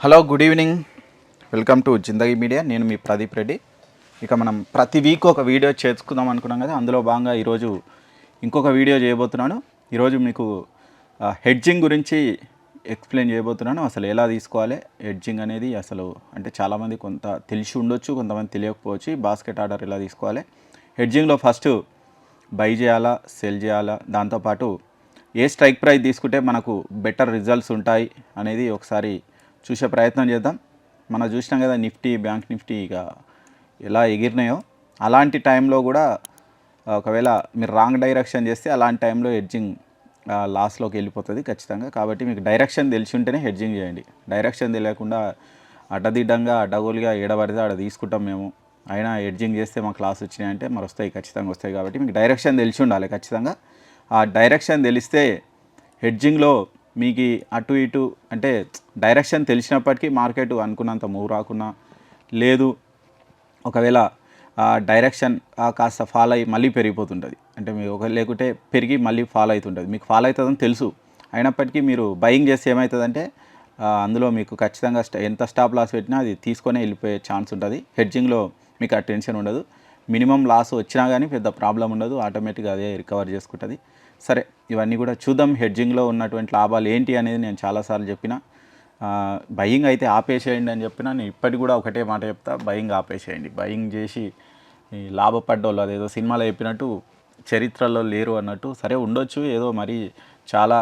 Hello, good evening. Welcome to Zindagi media. నేను మీ ప్రదీప్ రెడ్డి. ఇక మనం ప్రతి వీక్ ఒక వీడియో చేసుకుందాం అనుకున్నాం కదా, అందులో భాగంగా ఈరోజు ఇంకొక వీడియో చేయబోతున్నాను. ఈరోజు మీకు హెడ్జింగ్ గురించి ఎక్స్ప్లెయిన్ చేయబోతున్నాను. అసలు ఎలా తీసుకోవాలి హెడ్జింగ్ అనేది, అసలు అంటే చాలామంది కొంత తెలిసి ఉండొచ్చు, కొంతమంది తెలియకపోవచ్చు. బాస్కెట్ ఆర్డర్ ఎలా తీసుకోవాలి, హెడ్జింగ్లో ఫస్ట్ బై చేయాలా, సెల్ చేయాలా, దాంతోపాటు ఏ స్ట్రైక్ ప్రైస్ తీసుకుంటే మనకు బెటర్ రిజల్ట్స్ ఉంటాయి అనేది ఒకసారి చూసే ప్రయత్నం చేద్దాం. మనం చూసినాం కదా నిఫ్టీ, బ్యాంక్ నిఫ్టీ ఇక ఎలా ఎగిరినాయో, అలాంటి టైంలో కూడా ఒకవేళ మీరు రాంగ్ డైరెక్షన్ చేస్తే అలాంటి టైంలో హెడ్జింగ్ లాస్లోకి వెళ్ళిపోతుంది ఖచ్చితంగా. కాబట్టి మీకు డైరెక్షన్ తెలిసి ఉంటేనే హెడ్జింగ్ చేయండి. డైరెక్షన్ తెలియకుండా అడ్డదిడ్డంగా అడ్డగోలుగా ఏడబడితే ఆడ తీసుకుంటాం మేము, అయినా హెడ్జింగ్ చేస్తే మాకు లాస్ వచ్చినాయి అంటే మరి వస్తాయి, ఖచ్చితంగా వస్తాయి. కాబట్టి మీకు డైరెక్షన్ తెలిసి ఉండాలి ఖచ్చితంగా. ఆ డైరెక్షన్ తెలిస్తే హెడ్జింగ్లో మీకు అటు ఇటు అంటే డైరెక్షన్ తెలిసినప్పటికీ మార్కెట్ అనుకున్నంత మూవ్ రాకున్నా, లేదు ఒకవేళ డైరెక్షన్ కాస్త ఫాలో అయ్యి మళ్ళీ పెరిగిపోతుంటుంది, అంటే మీకు ఒక లేకుంటే పెరిగి మళ్ళీ ఫాలో అవుతుంటుంది, మీకు ఫాలో అవుతుందని తెలుసు, అయినప్పటికీ మీరు బయింగ్ చేస్తే ఏమవుతుందంటే అందులో మీకు ఖచ్చితంగా ఎంత స్టాప్ లాస్ పెట్టినా అది తీసుకొని వెళ్ళిపోయే ఛాన్స్ ఉంటుంది. హెడ్జింగ్లో మీకు ఆ టెన్షన్ ఉండదు. మినిమం లాస్ వచ్చినా కానీ పెద్ద ప్రాబ్లం ఉండదు, ఆటోమేటిక్గా అదే రికవర్ చేసుకుంటుంది. సరే, ఇవన్నీ కూడా చూద్దాం. హెడ్జింగ్లో ఉన్నటువంటి లాభాలు ఏంటి అనేది నేను చాలాసార్లు చెప్పిన. బయింగ్ అయితే ఆపేసేయండి అని చెప్పినా, నేను ఇప్పటికి కూడా ఒకటే మాట చెప్తా, బయింగ్ ఆపేసేయండి. బయింగ్ చేసి ఈ లాభపడ్డోళ్ళు అదేదో సినిమాలో చెప్పినట్టు చరిత్రలో లేరు అన్నట్టు. సరే ఉండొచ్చు, ఏదో మరి చాలా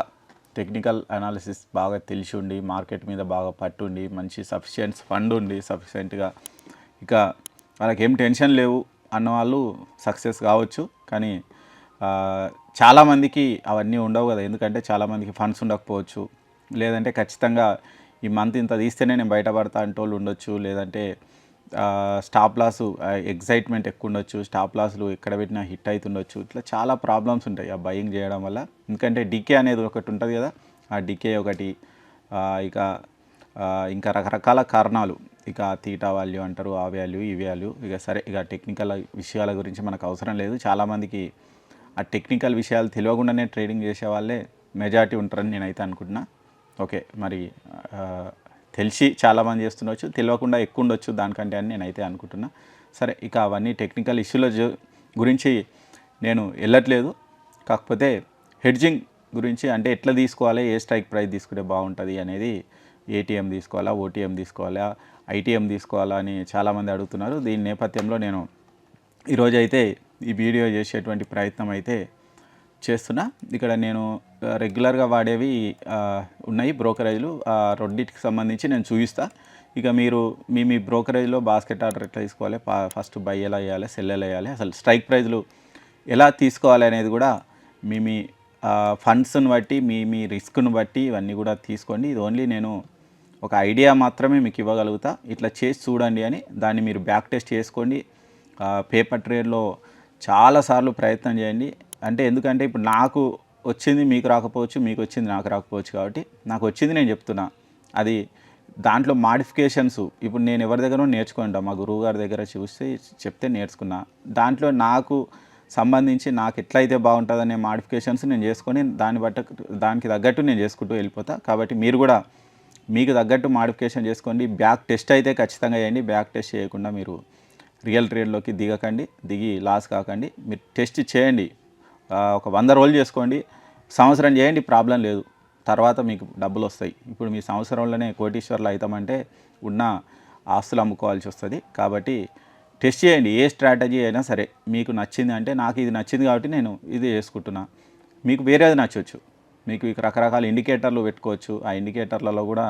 టెక్నికల్ అనాలిసిస్ బాగా తెలిసి ఉండి, మార్కెట్ మీద బాగా పట్టుండి, మంచి సఫిషియెంట్ ఫండ్ ఉండి సఫిషియెంట్గా ఇక వాళ్ళకేం టెన్షన్ లేవు అన్న వాళ్ళు సక్సెస్ కావచ్చు. కానీ చాలామందికి అవన్నీ ఉండవు కదా, ఎందుకంటే చాలామందికి ఫండ్స్ ఉండకపోవచ్చు, లేదంటే ఖచ్చితంగా ఈ మంత్ ఇంత తీస్తేనే నేను బయటపడతా అంటే వాళ్ళు ఉండొచ్చు, లేదంటే స్టాప్ లాస్ ఎగ్జైట్మెంట్ ఎక్కువ ఉండొచ్చు, స్టాప్ లాస్లు ఎక్కడ పెట్టినా హిట్ అవుతుండొచ్చు. ఇట్లా చాలా ప్రాబ్లమ్స్ ఉంటాయి ఆ బయింగ్ చేయడం వల్ల. ఎందుకంటే డికే అనేది ఒకటి ఉంటుంది కదా, ఆ డికే ఒకటి, ఇక ఇంకా రకరకాల కారణాలు, ఇక తీటా వాల్యూ అంటారు, ఆ వాల్యూ ఈ వాల్యూ. ఇక సరే, ఇక టెక్నికల్ విషయాల గురించి మనకు అవసరం లేదు. చాలామందికి ఆ టెక్నికల్ విషయాలు తెలియకుండానే ట్రేడింగ్ చేసే వాళ్ళే మెజారిటీ ఉంటారని నేనైతే అనుకుంటున్నా. ఓకే, మరి తెలిసి చాలామంది చేస్తుండొచ్చు, తెలియకుండా ఎక్కువ ఉండొచ్చు దానికంటే అని నేనైతే అనుకుంటున్నా. సరే, ఇక అవన్నీ టెక్నికల్ ఇష్యూల గురించి నేను వెళ్ళట్లేదు. కాకపోతే హెడ్జింగ్ గురించి, అంటే ఎట్లా తీసుకోవాలి, ఏ స్ట్రైక్ ప్రైస్ తీసుకుంటే బాగుంటుంది అనేది, ఏటీఎం తీసుకోవాలా, ఓటీఎం తీసుకోవాలా, ఐటీఎం తీసుకోవాలా అని చాలామంది అడుగుతున్నారు. దీని నేపథ్యంలో నేను ఈరోజైతే ఈ వీడియో చేసేటువంటి ప్రయత్నం అయితే చేస్తున్నా. ఇక్కడ నేను రెగ్యులర్గా వాడేవి ఉన్నాయి బ్రోకరేజ్లు, రెండింటికి సంబంధించి నేను చూపిస్తా. ఇక మీరు మీ బ్రోకరేజ్లో బాస్కెట్ ఆర్డర్ ఎట్లా తీసుకోవాలి, ఫస్ట్ బై ఎలా వేయాలి, సెల్ ఎలా వేయాలి, అసలు స్ట్రైక్ ప్రైజ్లు ఎలా తీసుకోవాలి అనేది కూడా మీ ఫండ్స్ని బట్టి, మీ రిస్క్ను బట్టి ఇవన్నీ కూడా తీసుకోండి. ఇది ఓన్లీ నేను ఒక ఐడియా మాత్రమే మీకు ఇవ్వగలుగుతా, ఇట్లా చేసి చూడండి అని. దాన్ని మీరు బ్యాక్ టెస్ట్ చేసుకోండి. పేపర్ ట్రేడ్లో చాలాసార్లు ప్రయత్నం చేయండి. అంటే ఎందుకంటే ఇప్పుడు నాకు వచ్చింది మీకు రాకపోవచ్చు, మీకు వచ్చింది నాకు రాకపోవచ్చు. కాబట్టి నాకు వచ్చింది నేను చెప్తున్నా, అది దాంట్లో మాడిఫికేషన్స్ ఇప్పుడు నేను ఎవరి దగ్గర నేర్చుకుంటా, మా గురువు గారి దగ్గర చూసి చెప్తే నేర్చుకున్నా. దాంట్లో నాకు సంబంధించి నాకు ఎట్లయితే బాగుంటుందనే మాడిఫికేషన్స్ నేను చేసుకొని దానికి తగ్గట్టు నేను చేసుకుంటూ వెళ్ళిపోతా. కాబట్టి మీరు కూడా మీకు తగ్గట్టు మాడిఫికేషన్ చేసుకోండి. బ్యాక్ టెస్ట్ అయితే ఖచ్చితంగా చేయండి. బ్యాక్ టెస్ట్ చేయకుండా మీరు రియల్ ట్రేడ్లోకి దిగకండి, దిగి లాస్ కాకండి. మీరు టెస్ట్ చేయండి, ఒక 100 రోజులు చేసుకోండి, సంవత్సరం చేయండి, ప్రాబ్లం లేదు. తర్వాత మీకు డబ్బులు వస్తాయి. ఇప్పుడు మీ సంవత్సరంలోనే కోటీశ్వర్లు అవుతామంటే ఉన్న ఆస్తులు అమ్ముకోవాల్సి వస్తుంది. కాబట్టి టెస్ట్ చేయండి. ఏ స్ట్రాటజీ అయినా సరే మీకు నచ్చింది అంటే, నాకు ఇది నచ్చింది కాబట్టి నేను ఇది చేసుకుంటున్నా, మీకు వేరేది నచ్చవచ్చు. మీకు ఇక రకరకాల ఇండికేటర్లు పెట్టుకోవచ్చు. ఆ ఇండికేటర్లలో కూడా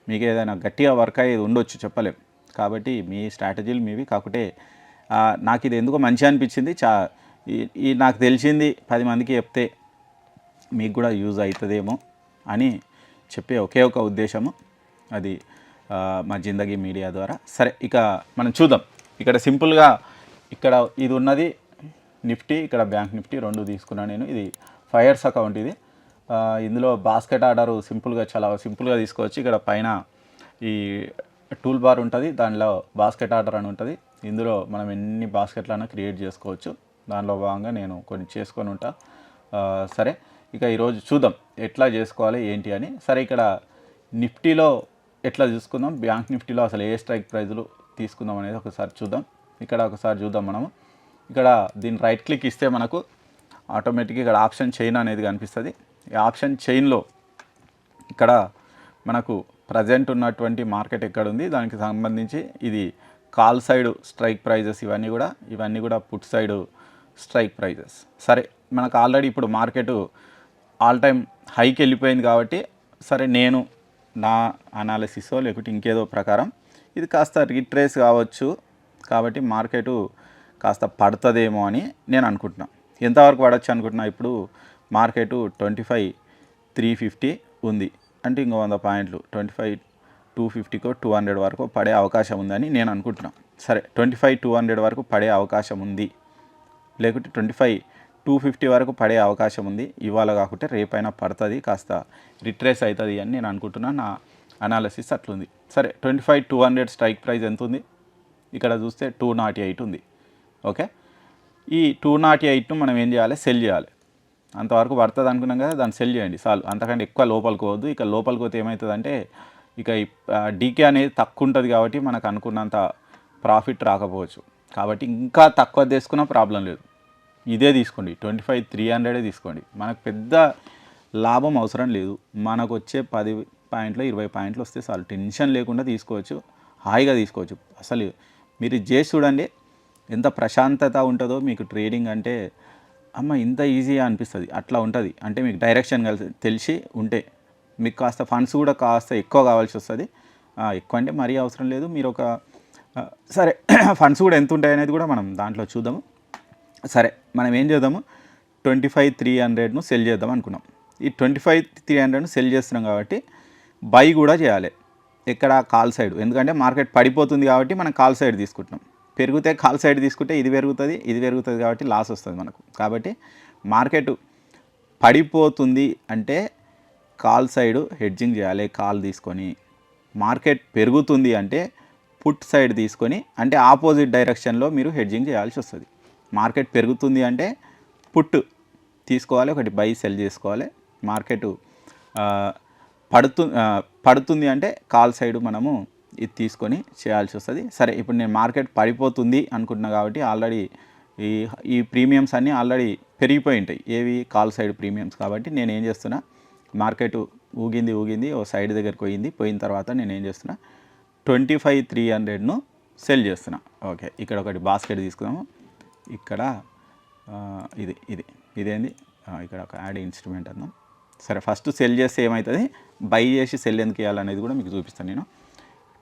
మీకు ఏదైనా గట్టిగా వర్క్ అయ్యేది ఉండొచ్చు, చెప్పలేం. కాబట్టి మీ స్ట్రాటజీలు మీవి. కాకపోతే నాకు ఇది ఎందుకో మంచిగా అనిపించింది. ఈ నాకు తెలిసింది 10 మందికి చెప్తే మీకు కూడా యూజ్ అవుతుందేమో అని చెప్పే ఒకే ఒక ఉద్దేశము, అది మా జిందగీ మీడియా ద్వారా. సరే, ఇక మనం చూద్దాం. ఇక్కడ సింపుల్గా ఇక్కడ ఇది ఉన్నది నిఫ్టీ, ఇక్కడ బ్యాంక్ నిఫ్టీ రెండు తీసుకున్నాను నేను. ఇది 5 years అకౌంట్ ఇది. ఇందులో బాస్కెట్ ఆర్డర్ సింపుల్గా, చాలా సింపుల్గా తీసుకోవచ్చు. ఇక్కడ పైన ఈ టూల్ బార్ ఉంటుంది, దానిలో బాస్కెట్ ఆర్డర్ అని ఉంటుంది. ఇందులో మనం ఎన్ని బాస్కెట్లైనా క్రియేట్ చేసుకోవచ్చు. దానిలో భాగంగా నేను కొన్ని చేసుకొని ఉంటా. సరే, ఇక ఈరోజు చూద్దాం ఎట్లా చేసుకోవాలి ఏంటి అని. సరే, ఇక్కడ నిఫ్టీలో ఎట్లా చూసుకుందాం, బ్యాంక్ నిఫ్టీలో అసలు ఏ స్ట్రైక్ ప్రైజ్లు తీసుకుందాం అనేది ఒకసారి చూద్దాం. ఇక్కడ ఒకసారి చూద్దాం మనము. ఇక్కడ దీన్ని రైట్ క్లిక్ ఇస్తే మనకు ఆటోమేటిక్గా ఇక్కడ ఆప్షన్ చైన్ అనేది కనిపిస్తుంది. ఈ ఆప్షన్ చైన్లో ఇక్కడ మనకు ప్రజెంట్ ఉన్నటువంటి మార్కెట్ ఎక్కడ ఉంది, దానికి సంబంధించి ఇది కాల్ సైడ్ స్ట్రైక్ ప్రైజెస్, ఇవన్నీ కూడా పుట్ సైడ్ స్ట్రైక్ ప్రైజెస్. సరే, మనకు ఆల్రెడీ ఇప్పుడు మార్కెట్ ఆల్ టైమ్ హైకి వెళ్ళిపోయింది కాబట్టి, సరే నేను నా అనాలిసిసో లేకుంటే ఇంకేదో ప్రకారం ఇది కాస్త రీట్రేస్ కావచ్చు, కాబట్టి మార్కెట్ కాస్త పడుతుందేమో అని నేను అనుకుంటున్నాను. ఎంతవరకు పడవచ్చు అనుకుంటున్నా, ఇప్పుడు మార్కెట్ 25,350 ఉంది అంటే ఇంకో 100 పాయింట్లు 25,250కో 200 వరకు పడే అవకాశం ఉందని నేను అనుకుంటున్నాను. సరే, 25,200 వరకు పడే అవకాశం ఉంది, లేకుంటే 25,250 వరకు పడే అవకాశం ఉంది. ఇవాళ కాకుంటే రేపైనా పడుతుంది, కాస్త రిట్రేస్ అవుతుంది అని నేను అనుకుంటున్నాను. నా అనాలిసిస్ అట్లుంది. సరే, 25,200 స్ట్రైక్ ప్రైస్ ఎంత ఉంది, ఇక్కడ చూస్తే 208 ఉంది. ఓకే, ఈ 208ను మనం ఏం చేయాలి, సెల్ చేయాలి. అంతవరకు పడుతుంది అనుకున్నాం కదా, దాన్ని సెల్ చేయండి చాలు, అంతకంటే ఎక్కువ లోపలికి పోవద్దు. ఇక లోపలికి పోతే ఏమవుతుందంటే ఇక డీకే అనేది తక్కువ ఉంటుంది కాబట్టి మనకు అనుకున్నంత ప్రాఫిట్ రాకపోవచ్చు. కాబట్టి ఇంకా తక్కువ తీసుకున్న ప్రాబ్లం లేదు, ఇదే తీసుకోండి, 25,300 తీసుకోండి. మనకు పెద్ద లాభం అవసరం లేదు, మనకు వచ్చే 10 పాయింట్లు 20 పాయింట్లు వస్తే చాలు, టెన్షన్ లేకుండా తీసుకోవచ్చు, హాయిగా తీసుకోవచ్చు. అసలు మీరు చేసి చూడండి ఎంత ప్రశాంతత ఉంటుందో మీకు. ట్రేడింగ్ అంటే అమ్మ ఇంత ఈజీగా అనిపిస్తుంది, అట్లా ఉంటుంది. అంటే మీకు డైరెక్షన్ తెలిసి ఉంటే మీకు కాస్త ఫండ్స్ కూడా కాస్త ఎక్కువ కావాల్సి వస్తుంది. ఎక్కువ అంటే మరీ అవసరం లేదు, మీరు ఒక సరే ఫండ్స్ కూడా ఎంత ఉంటాయి అనేది కూడా మనం దాంట్లో చూద్దాము. సరే, మనం ఏం చేద్దాము, 25,300ను సెల్ చేద్దాం అనుకున్నాం. ఈ 25,300ను సెల్ చేస్తున్నాం కాబట్టి బై కూడా చేయాలి. ఎక్కడ, కాల్ సైడ్, ఎందుకంటే మార్కెట్ పడిపోతుంది కాబట్టి మనం కాల్ సైడ్ తీసుకుంటున్నాం. పెరిగితే కాల్ సైడ్ తీసుకుంటే ఇది పెరుగుతుంది కాబట్టి లాస్ వస్తుంది మనకు. కాబట్టి మార్కెట్ పడిపోతుంది అంటే కాల్ సైడ్ హెడ్జింగ్ చేయాలి, కాల్ తీసుకొని. మార్కెట్ పెరుగుతుంది అంటే పుట్ సైడ్ తీసుకొని, అంటే ఆపోజిట్ డైరెక్షన్లో మీరు హెడ్జింగ్ చేయాల్సి వస్తుంది. మార్కెట్ పెరుగుతుంది అంటే పుట్ తీసుకోవాలి, ఒకటి బై సెల్ చేసుకోవాలి. మార్కెట్ పడుతుంది అంటే కాల్ సైడ్ మనము ఇది తీసుకొని చేయాల్సి వస్తుంది. సరే, ఇప్పుడు నేను మార్కెట్ పడిపోతుంది అనుకుంటున్నా కాబట్టి ఆల్రెడీ ఈ ప్రీమియమ్స్ అన్నీ ఆల్రెడీ పెరిగిపోయి ఉంటాయి, ఏవి, కాల్ సైడ్ ప్రీమియమ్స్. కాబట్టి నేను ఏం చేస్తున్నా, మార్కెట్ ఊగింది ఓ సైడ్ దగ్గరికి పోయిన తర్వాత నేను ఏం చేస్తున్నా, 25,300ను సెల్ చేస్తున్నా. ఓకే, ఇక్కడ ఒకటి బాస్కెట్ తీసుకుందాము. ఇక్కడ ఇదేంది, ఇక్కడ ఒక యాడ్ ఇన్స్ట్రుమెంట్ అన్నాం. సరే, ఫస్ట్ సెల్ చేస్తే ఏమవుతుంది, బై చేసి సెల్ ఎందుకు వేయాలనేది కూడా మీకు చూపిస్తాను నేను.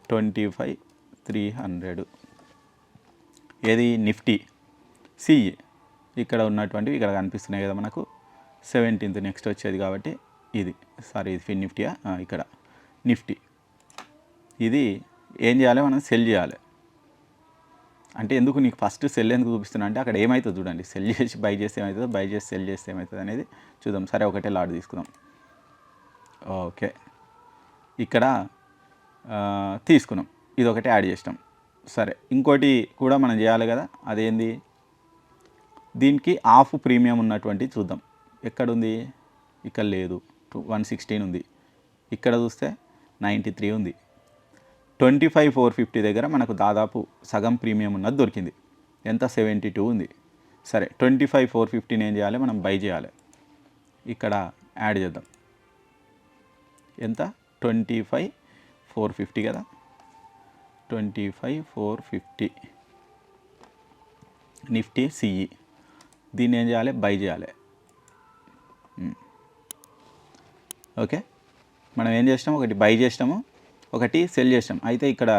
25,300 ఏది, నిఫ్టీ సిఈ ఇక్కడ ఉన్నటువంటివి ఇక్కడ కనిపిస్తున్నాయి కదా మనకు. 17th నెక్స్ట్ వచ్చేది కాబట్టి ఇది ఫిన్ నిఫ్టీయా, ఇక్కడ నిఫ్టీ. ఇది ఏం చేయాలి, మనం సెల్ చేయాలి. అంటే ఎందుకు నీకు ఫస్ట్ సెల్ ఎందుకు చూపిస్తున్నా అంటే అక్కడ ఏమవుతుంది చూడండి, సెల్ చేసి బై చేస్తే ఏమవుతుందో, బై చేసి సెల్ చేస్తే ఏమవుతుంది అనేది చూద్దాం. సరే, ఒకటే లాట్ తీసుకుందాం. ఓకే, ఇక్కడ తీసుకున్నాం, ఇది ఒకటి యాడ్ చేసినాం. సరే, ఇంకోటి కూడా మనం చేయాలి కదా, అదేంది, దీనికి ఆఫ్ ప్రీమియం ఉన్నటువంటి చూద్దాం. ఎక్కడుంది, ఇక్కడ లేదు, 116 ఉంది. ఇక్కడ చూస్తే 93 ఉంది. 25,450 దగ్గర మనకు దాదాపు సగం ప్రీమియం ఉన్నది దొరికింది. ఎంత, 72 ఉంది. సరే, 25,450 ఏం చేయాలి, మనం బై చేయాలి. ఇక్కడ యాడ్ చేద్దాం. ఎంత, 25,450 కదా, 25,450 నిఫ్టీ సిఈ. దీన్ని ఏం చేయాలి, బై చేయాలి. ఓకే, మనం ఏం చేసినాము, ఒకటి బై చేసినాము, ఒకటి సెల్ చేసినాం. అయితే ఇక్కడ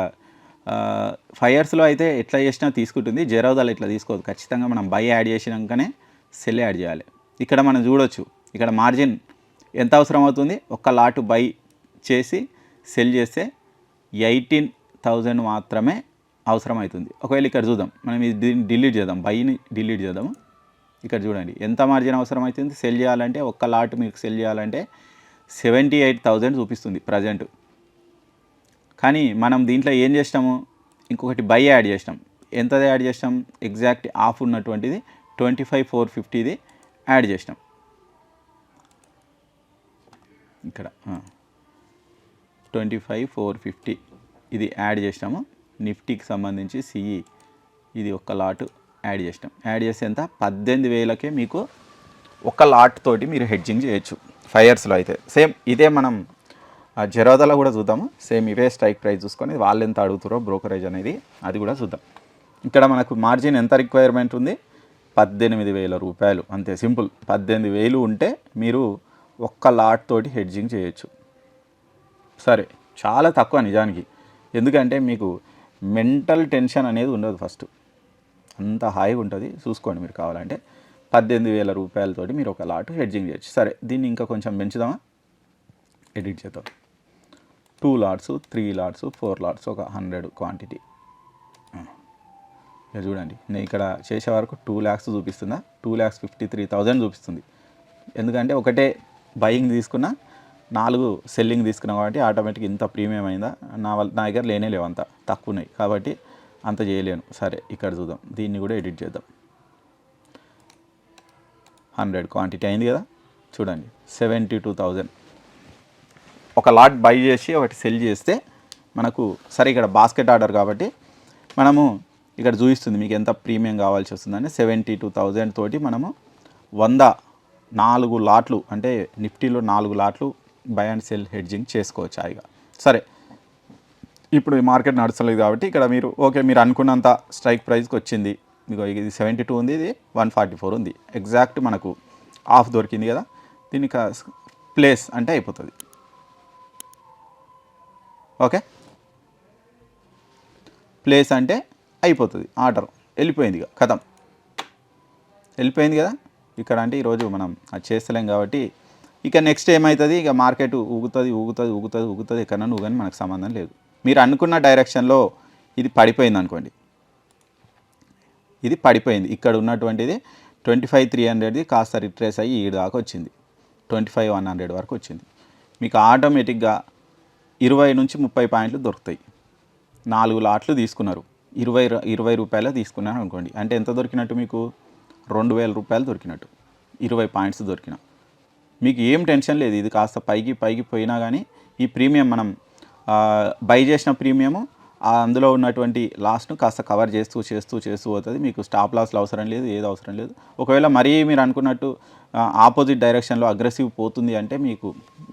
ఫైర్స్లో అయితే ఎట్లా చేసినా తీసుకుంటుంది, జెరోదాలో ఇట్లా తీసుకోవద్దు. ఖచ్చితంగా మనం బై యాడ్ చేసినాకనే సెల్ యాడ్ చేయాలి. ఇక్కడ మనం చూడొచ్చు, ఇక్కడ మార్జిన్ ఎంత అవసరం అవుతుంది, ఒక్క లాటు బై చేసి సెల్ చేస్తే 18,000 మాత్రమే అవసరం అవుతుంది. ఒకవేళ ఇక్కడ చూద్దాం, మనం ఇది డిలీట్ చేద్దాం, బైని డిలీట్ చేద్దాము. ఇక్కడ చూడండి ఎంత మార్జిన్ అవసరం అవుతుంది సెల్ చేయాలంటే, ఒక్క లాట్ మీకు సెల్ చేయాలంటే 78,000 చూపిస్తుంది ప్రజెంట్. కానీ మనం దీంట్లో ఏం చేసినాము, ఇంకొకటి బై యాడ్ చేసినాం. ఎంతది యాడ్ చేసినాం, ఎగ్జాక్ట్ ఆఫ్ ఉన్నటువంటిది 25,450ది యాడ్ చేసినాం. ఇక్కడ 25,450 ఇది యాడ్ చేసినాము. నిఫ్టీకి సంబంధించి సిఈ ఇది ఒక లాటు యాడ్ చేసినాం. యాడ్ చేస్తే ఎంత 18,000కే మీకు ఒక లాట్ తోటి మీరు హెడ్జింగ్ చేయొచ్చు 5 ఇయర్స్లో. అయితే సేమ్ ఇదే మనం జెరోదాలో కూడా చూద్దాము. సేమ్ ఇవే స్ట్రైక్ ప్రైస్ చూసుకొని వాళ్ళు ఎంత అడుగుతారో బ్రోకరేజ్ అనేది అది కూడా చూద్దాం. ఇక్కడ మనకు మార్జిన్ ఎంత రిక్వైర్మెంట్ ఉంది, 18,000 రూపాయలు, అంతే సింపుల్. 18,000 ఉంటే మీరు ఒక్క లాట్ తోటి హెడ్జింగ్ చేయొచ్చు. సరే, చాలా తక్కువ నిజానికి, ఎందుకంటే మీకు మెంటల్ టెన్షన్ అనేది ఉండదు. ఫస్ట్ అంత హాయిగా ఉంటుంది. చూసుకోండి మీరు కావాలంటే 18,000 రూపాయలతోటి మీరు ఒక లాట్ హెడ్జింగ్ చేయొచ్చు. సరే, దీన్ని ఇంకా కొంచెం పెంచుదామా, ఎడిట్ చేద్దాం. 2 లాట్స్, 3 లాట్స్, 4 లాట్స్, ఒక 100 క్వాంటిటీ. ఇక చూడండి, నేను ఇక్కడ చేసే వరకు 2 lakhs చూపిస్తుందా, 2,53,000 చూపిస్తుంది. ఎందుకంటే ఒకటే బయింగ్ తీసుకున్నా, 4 సెల్లింగ్ తీసుకున్నాం కాబట్టి ఆటోమేటిక్ ఇంత ప్రీమియం అయిందా. నా దగ్గర లేనే లేవు, అంత తక్కువ ఉన్నాయి కాబట్టి అంత చేయలేను. సరే, ఇక్కడ చూద్దాం, దీన్ని కూడా ఎడిట్ చేద్దాం. 100 క్వాంటిటీ అయింది కదా, చూడండి 72,000. ఒక లాట్ బై చేసి ఒకటి సెల్ చేస్తే మనకు, సరే ఇక్కడ బాస్కెట్ ఆర్డర్ కాబట్టి మనము ఇక్కడ చూపిస్తుంది మీకు ఎంత ప్రీమియం కావాల్సి వస్తుందని. 72,000 తోటి మనము 4 లాట్లు, అంటే నిఫ్టీలో 4 లాట్లు బై అండ్ సెల్ హెడ్జింగ్ చేసుకోవచ్చు హాయిగా. సరే, ఇప్పుడు ఈ మార్కెట్ నడుస్తలేదు కాబట్టి ఇక్కడ మీరు ఓకే, మీరు అనుకున్నంత స్ట్రైక్ ప్రైస్కి వచ్చింది. మీకు ఇది 72 ఉంది, ఇది 144 ఉంది. ఎగ్జాక్ట్ మనకు ఆఫ్ దొరికింది కదా, దీనికి ప్లేస్ అంటే అయిపోతుంది. ఓకే, ప్లేస్ అంటే అయిపోతుంది, ఆర్డర్ వెళ్ళిపోయింది, ఇక కథం వెళ్ళిపోయింది కదా. ఇక్కడ అంటే ఈరోజు మనం అది చేస్తలేం కాబట్టి ఇక నెక్స్ట్ ఏమవుతుంది, ఇక మార్కెట్ ఊగుతుంది ఎక్కడన్నా ఊగని మనకు సంబంధం లేదు. మీరు అనుకున్న డైరెక్షన్లో ఇది పడిపోయింది అనుకోండి, ఇది పడిపోయింది, ఇక్కడ ఉన్నటువంటిది 25,300ది కాస్త రిట్రేస్ అయ్యి ఈ దాకా వచ్చింది, 25,100 వరకు వచ్చింది. మీకు ఆటోమేటిక్గా 20 నుంచి 30 పాయింట్లు దొరుకుతాయి. 4 లాట్లు తీసుకున్నారు, 20 రూపాయలు తీసుకున్నారు అనుకోండి, అంటే ఎంత దొరికినట్టు మీకు 2,000 రూపాయలు దొరికినట్టు, 20 పాయింట్స్ దొరికిన. మీకు ఏం టెన్షన్ లేదు. ఇది కాస్త పైకి పోయినా కానీ ఈ ప్రీమియం మనం బై చేసిన ప్రీమియము అందులో ఉన్నటువంటి లాస్ను కాస్త కవర్ చేస్తూ పోతుంది. మీకు స్టాప్ లాస్లు అవసరం లేదు, ఏది అవసరం లేదు. ఒకవేళ మరీ మీరు అనుకున్నట్టు ఆపోజిట్ డైరెక్షన్లో అగ్రెసివ్ పోతుంది అంటే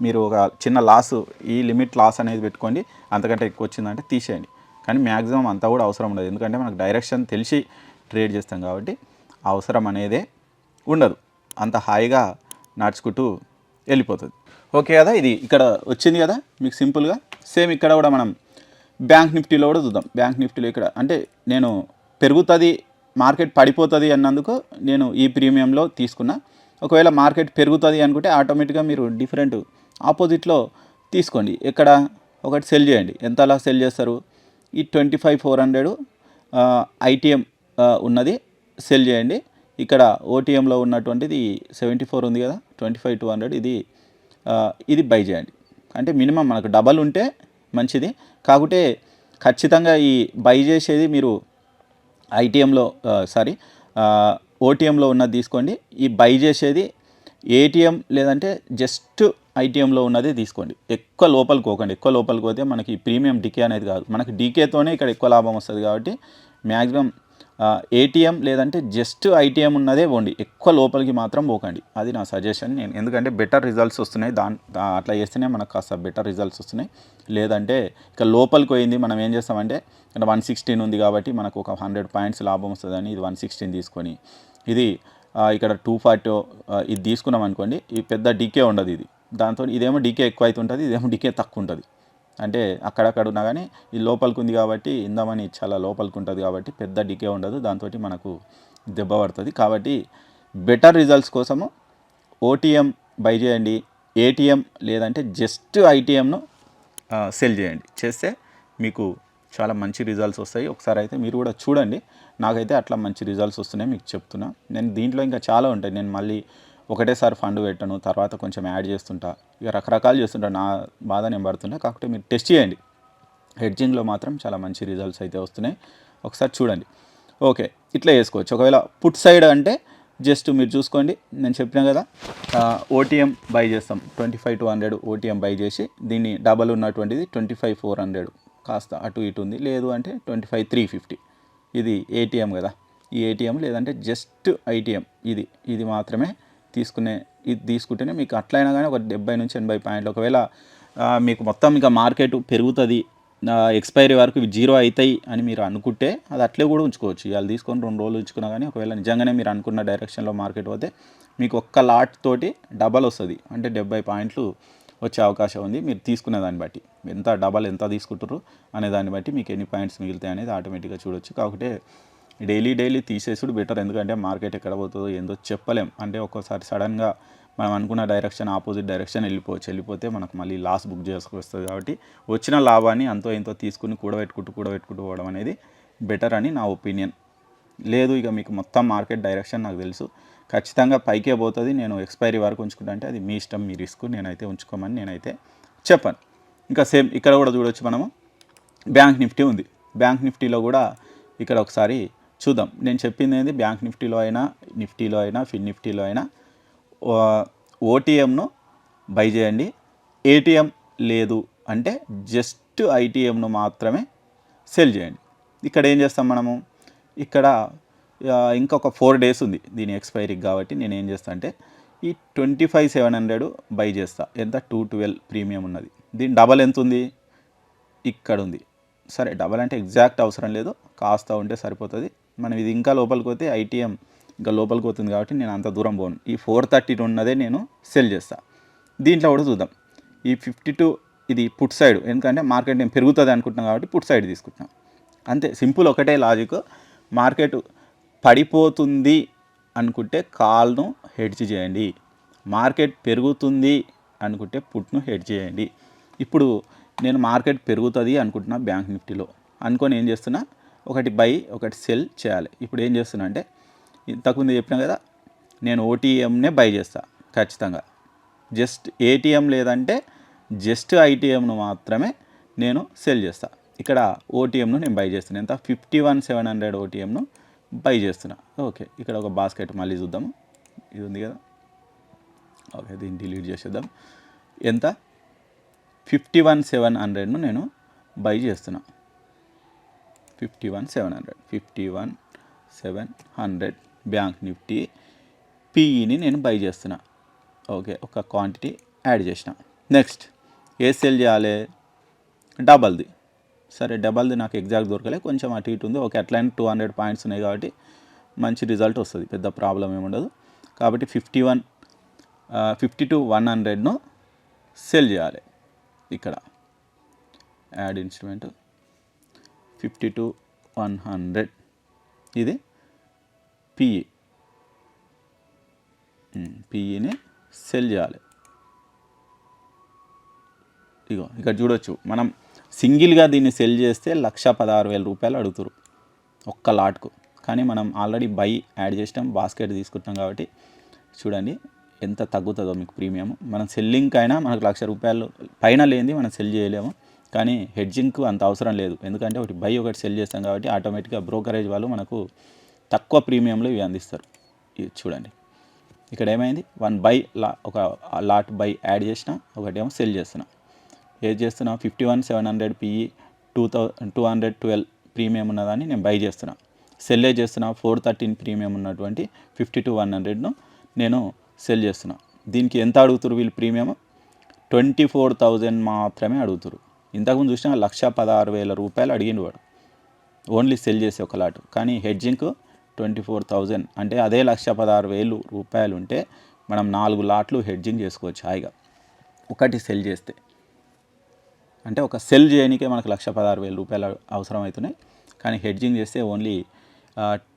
మీరు ఒక చిన్న లాస్, ఈ లిమిట్ లాస్ అనేది పెట్టుకోండి. అంతకంటే ఎక్కువ వచ్చిందంటే తీసేయండి. కానీ మ్యాక్సిమం అంతా కూడా అవసరం ఉండదు, ఎందుకంటే మనకు డైరెక్షన్ తెలిసి ట్రేడ్ చేస్తాం కాబట్టి అవసరం అనేదే ఉండదు. అంత హాయిగా నడుచుకుంటూ వెళ్ళిపోతుంది. ఓకే కదా, ఇది ఇక్కడ వచ్చింది కదా మీకు సింపుల్గా. సేమ్ ఇక్కడ కూడా మనం బ్యాంక్ నిఫ్టీలో కూడా చూద్దాం. బ్యాంక్ నిఫ్టీలో ఇక్కడ అంటే నేను పెరుగుతుంది, మార్కెట్ పడిపోతుంది అన్నందుకు నేను ఈ ప్రీమియంలో తీసుకున్నా. ఒకవేళ మార్కెట్ పెరుగుతుంది అనుకుంటే ఆటోమేటిక్గా మీరు డిఫరెంట్ ఆపోజిట్లో తీసుకోండి. ఇక్కడ ఒకటి సెల్ చేయండి. ఎంతలా సెల్ చేస్తారు, ఈ 25,400 ఐటీఎం ఉన్నది సెల్ చేయండి. ఇక్కడ ఓటీఎంలో ఉన్నటువంటిది 74 ఉంది కదా, 25,200 ఇది బై చేయండి. అంటే మినిమం మనకు డబల్ ఉంటే మంచిది. కాకుంటే ఖచ్చితంగా ఈ బై చేసేది మీరు ఐటీఎంలో ఓటీఎంలో ఉన్నది తీసుకోండి. ఈ బై చేసేది ఏటీఎం లేదంటే జస్ట్ ఐటీఎంలో ఉన్నది తీసుకోండి. ఎక్కువ లోపలికి పోకండి. ఎక్కువ లోపలికి పోతే మనకి ప్రీమియం డికే అనేది కాదు, మనకి డీకేతోనే ఇక్కడ ఎక్కువ లాభం వస్తుంది. కాబట్టి మ్యాక్సిమం ఏటీఎం లేదంటే జస్ట్ ఐటీఎం ఉన్నదే పోండి, ఎక్కువ లోపలికి మాత్రం పోకండి. అది నా సజెషన్. నేను ఎందుకంటే బెటర్ రిజల్ట్స్ వస్తున్నాయి, అట్లా చేస్తేనే మనకు కాస్త బెటర్ రిజల్ట్స్ వస్తున్నాయి. లేదంటే ఇక లోపలికి పోయింది మనం ఏం చేస్తామంటే, ఇక్కడ 116 ఉంది కాబట్టి మనకు ఒక 100 పాయింట్స్ లాభం వస్తుందని ఇది 116 తీసుకొని, ఇది ఇక్కడ 240 ఇది తీసుకున్నాం అనుకోండి, ఈ పెద్ద డీకే ఉండదు. ఇది దాంతో ఇదేమో డీకే ఎక్కువ అవుతుంటుంది, ఇదేమో డీకే తక్కువ ఉంటుంది. అంటే అక్కడక్కడ ఉన్నా కానీ ఇది లోపలికి ఉంది కాబట్టి, ఇందామని చాలా లోపలికి ఉంటుంది కాబట్టి పెద్ద డికే ఉండదు, దాంతో మనకు దెబ్బ పడుతుంది. కాబట్టి బెటర్ రిజల్ట్స్ కోసము ఓటీఎం బై చేయండి, ఏటీఎం లేదంటే జస్ట్ ఐటీఎంను సెల్ చేయండి. చేస్తే మీకు చాలా మంచి రిజల్ట్స్ వస్తాయి. ఒకసారి అయితే మీరు కూడా చూడండి. నాకైతే అట్లా మంచి రిజల్ట్స్ వస్తున్నాయి మీకు చెప్తున్నా. నేను దీంట్లో ఇంకా చాలా ఉంటాయి, నేను మళ్ళీ ఒకటేసారి ఫండ్ పెట్టను, తర్వాత కొంచెం యాడ్ చేస్తుంటా, ఇక రకరకాలు చేస్తుంటా. నా బాధ నేను పడుతుంటా. కాకపోతే మీరు టెస్ట్ చేయండి. హెడ్జింగ్లో మాత్రం చాలా మంచి రిజల్ట్స్ అయితే వస్తున్నాయి, ఒకసారి చూడండి. ఓకే, ఇట్లా చేసుకోవచ్చు. ఒకవేళ పుట్ సైడ్ అంటే జస్ట్ మీరు చూసుకోండి, నేను చెప్పినా కదా ఓటీఎం బై చేస్తాం 25,200 ఓటీఎం బై చేసి దీన్ని డబల్ ఉన్నటువంటిది 25,400 కాస్త అటు ఇటు ఉంది, లేదు అంటే 25,350 ఇది ఏటీఎం కదా, ఈ ఏటీఎం లేదంటే జస్ట్ ఐటీఎం ఇది మాత్రమే ఇది తీసుకుంటేనే మీకు అట్లయినా కానీ ఒక 70 నుంచి 80 పాయింట్లు. ఒకవేళ మీకు మొత్తం ఇంకా మార్కెట్ పెరుగుతుంది ఎక్స్పైరీ వరకు ఇవి జీరో అవుతాయి అని మీరు అనుకుంటే అది అట్లే కూడా ఉంచుకోవచ్చు. ఇవాళ తీసుకొని 2 రోజులు ఉంచుకున్నా కానీ ఒకవేళ నిజంగానే మీరు అనుకున్న డైరెక్షన్లో మార్కెట్ పోతే మీకు ఒక్క లాట్ తోటి డబల్ వస్తుంది, అంటే 70 పాయింట్లు వచ్చే అవకాశం ఉంది. మీరు తీసుకునే దాన్ని బట్టి ఎంత తీసుకుంటారు అనే దాన్ని బట్టి మీకు ఎన్ని పాయింట్స్ మిగులుతాయి అనేది ఆటోమేటిక్గా చూడొచ్చు. కాకపోతే డైలీ తీసేసుడు బెటర్, ఎందుకంటే మార్కెట్ ఎక్కడ పోతుందో ఏందో చెప్పలేం. అంటే ఒక్కోసారి సడన్గా మనం అనుకున్న డైరెక్షన్ ఆపోజిట్ డైరెక్షన్ వెళ్ళిపోతే మనకు మళ్ళీ లాస్ బుక్ చేసుకొస్తుంది. కాబట్టి వచ్చిన లాభాన్ని ఎంతో తీసుకుని కూడబెట్టుకుంటూ పోవడం అనేది బెటర్ అని నా ఒపీనియన్. లేదు ఇక మీకు మొత్తం మార్కెట్ డైరెక్షన్ నాకు తెలుసు ఖచ్చితంగా పైకే పోతుంది, నేను ఎక్స్పైరీ వరకు ఉంచుకుంటా అంటే అది మీ ఇష్టం, మీ రిస్క్. నేనైతే ఉంచుకోమని నేనైతే చెప్పాను. ఇంకా సేమ్ ఇక్కడ కూడా చూడొచ్చు మనము, బ్యాంక్ నిఫ్టీ ఉంది. బ్యాంక్ నిఫ్టీలో కూడా ఇక్కడ ఒకసారి చూద్దాం. నేను చెప్పింది ఏంది, బ్యాంక్ నిఫ్టీలో అయినా ఫిన్ నిఫ్టీలో అయినా ఓటీఎంను బై చేయండి. ఏటీఎం లేదు అంటే జస్ట్ ఐటీఎంను మాత్రమే సెల్ చేయండి. ఇక్కడ ఏం చేస్తాం మనము, ఇక్కడ ఇంకొక 4 days ఉంది దీని ఎక్స్పైరీకి. కాబట్టి నేను ఏం చేస్తాను అంటే ఈ 25,700 బై చేస్తా. ఎంత 212 ప్రీమియం ఉన్నది. దీని డబల్ ఎంత ఉంది, ఇక్కడ ఉంది. సరే డబల్ అంటే ఎగ్జాక్ట్ అవసరం లేదు, కాస్త ఉంటే సరిపోతుంది. మనం ఇది ఇంకా లోపలికి పోతే ఐటీఎం ఇంకా లోపలికి పోతుంది కాబట్టి నేను అంత దూరం పోను. ఈ 430 ఉన్నదే నేను సెల్ చేస్తాను. దీంట్లో కూడా చూద్దాం. ఈ 52 ఇది పుట్ సైడ్, ఎందుకంటే మార్కెట్ నేను పెరుగుతుంది అనుకుంటున్నాను కాబట్టి పుట్ సైడ్ తీసుకుంటున్నాం. అంతే సింపుల్, ఒకటే లాజిక్. మార్కెట్ పడిపోతుంది అనుకుంటే కాల్ను హెడ్జ్ చేయండి, మార్కెట్ పెరుగుతుంది అనుకుంటే పుట్ను హెడ్జ్ చేయండి. ఇప్పుడు నేను మార్కెట్ పెరుగుతుంది అనుకుంటున్నా బ్యాంక్ నిఫ్టీలో అనుకొని ఏం చేస్తున్నా, ఒకటి బై ఒకటి సెల్ చేయాలి. ఇప్పుడు ఏం చేస్తున్నా అంటే ఇంతకుముందు చెప్పినా కదా, నేను ఓటీఎంనే బై చేస్తా ఖచ్చితంగా. జస్ట్ ఏటీఎం లేదంటే జస్ట్ ఐటీఎంను మాత్రమే నేను సెల్ చేస్తా. ఇక్కడ ఓటీఎంను నేను బై చేస్తున్నా. ఎంత 51,700 ఓటీఎంను బై చేస్తున్నా. ఓకే, ఇక్కడ ఒక బాస్కెట్ మళ్ళీ చూద్దాము, ఇది ఉంది కదా. ఓకే, దీన్ని డిలీట్ చేసేద్దాం. ఎంత 51,700ను నేను బై చేస్తున్నా. 51,700 బ్యాంక్ నిఫ్టీ పీఈని నేను బై చేస్తున్నా. ఓకే, ఒక క్వాంటిటీ యాడ్ చేసిన. నెక్స్ట్ ఏ సెల్ చేయాలి, డబల్ది. సరే డబల్ది నాకు ఎగ్జాక్ట్ దొరకలే, కొంచెం అటు ఇటు ఉంది. ఓకే, అట్లనే 200 పాయింట్స్ ఉన్నాయి కాబట్టి మంచి రిజల్ట్ వస్తుంది, పెద్ద ప్రాబ్లం ఏముండదు. కాబట్టి 52,100ను సెల్ చేయాలి. ఇక్కడ యాడ్ ఇన్స్ట్రుమెంట్ 52,100 ఇది పీఈని సెల్ చేయాలి. ఇగో ఇక్కడ చూడొచ్చు, మనం సింగిల్గా దీన్ని సెల్ చేస్తే 1,16,000 రూపాయలు అడుగుతారు ఒక్క లాట్కు. కానీ మనం ఆల్రెడీ బై యాడ్ చేసినాం, బాస్కెట్ తీసుకుంటాం కాబట్టి చూడండి ఎంత తగ్గుతుందో మీకు ప్రీమియం. మనం సెల్లింగ్కి అయినా మనకు 1,00,000 రూపాయలు పైన లేనిది మనం సెల్ చేయలేము. కానీ హెడ్జింగ్కు అంత అవసరం లేదు, ఎందుకంటే ఒకటి బై ఒకటి సెల్ చేస్తాం కాబట్టి ఆటోమేటిక్గా బ్రోకరేజ్ వాళ్ళు మనకు తక్కువ ప్రీమియంలో ఇవి అందిస్తారు. ఇది చూడండి ఇక్కడ ఏమైంది, ఒక లాట్ బై యాడ్ చేసిన, ఒకటేమో సెల్ చేస్తున్నా. ఏది చేస్తున్నా, 51,700 పీఈ 212 ప్రీమియం ఉన్నదాన్ని నేను బై చేస్తున్నా. సెల్ చేస్తున్నా 413 ప్రీమియం ఉన్నటువంటి 52,100ను నేను సెల్ చేస్తున్నా. దీనికి ఎంత అడుగుతారు వీళ్ళు ప్రీమియం, 24,000 మాత్రమే అడుగుతారు. ఇంతకుముందు చూసినా 1,16,000 రూపాయలు అడిగిండు వాడు ఓన్లీ సెల్ చేసే ఒక లాట్. కానీ హెడ్జింగ్కు 24,000 అంటే అదే 1,16,000 రూపాయలు ఉంటే మనం 4 లాట్లు హెడ్జింగ్ చేసుకోవచ్చు హాయిగా. ఒకటి సెల్ చేస్తే అంటే ఒక సెల్ చేయడానికే మనకు 1,16,000 రూపాయలు అవసరం అవుతున్నాయి. కానీ హెడ్జింగ్ చేస్తే ఓన్లీ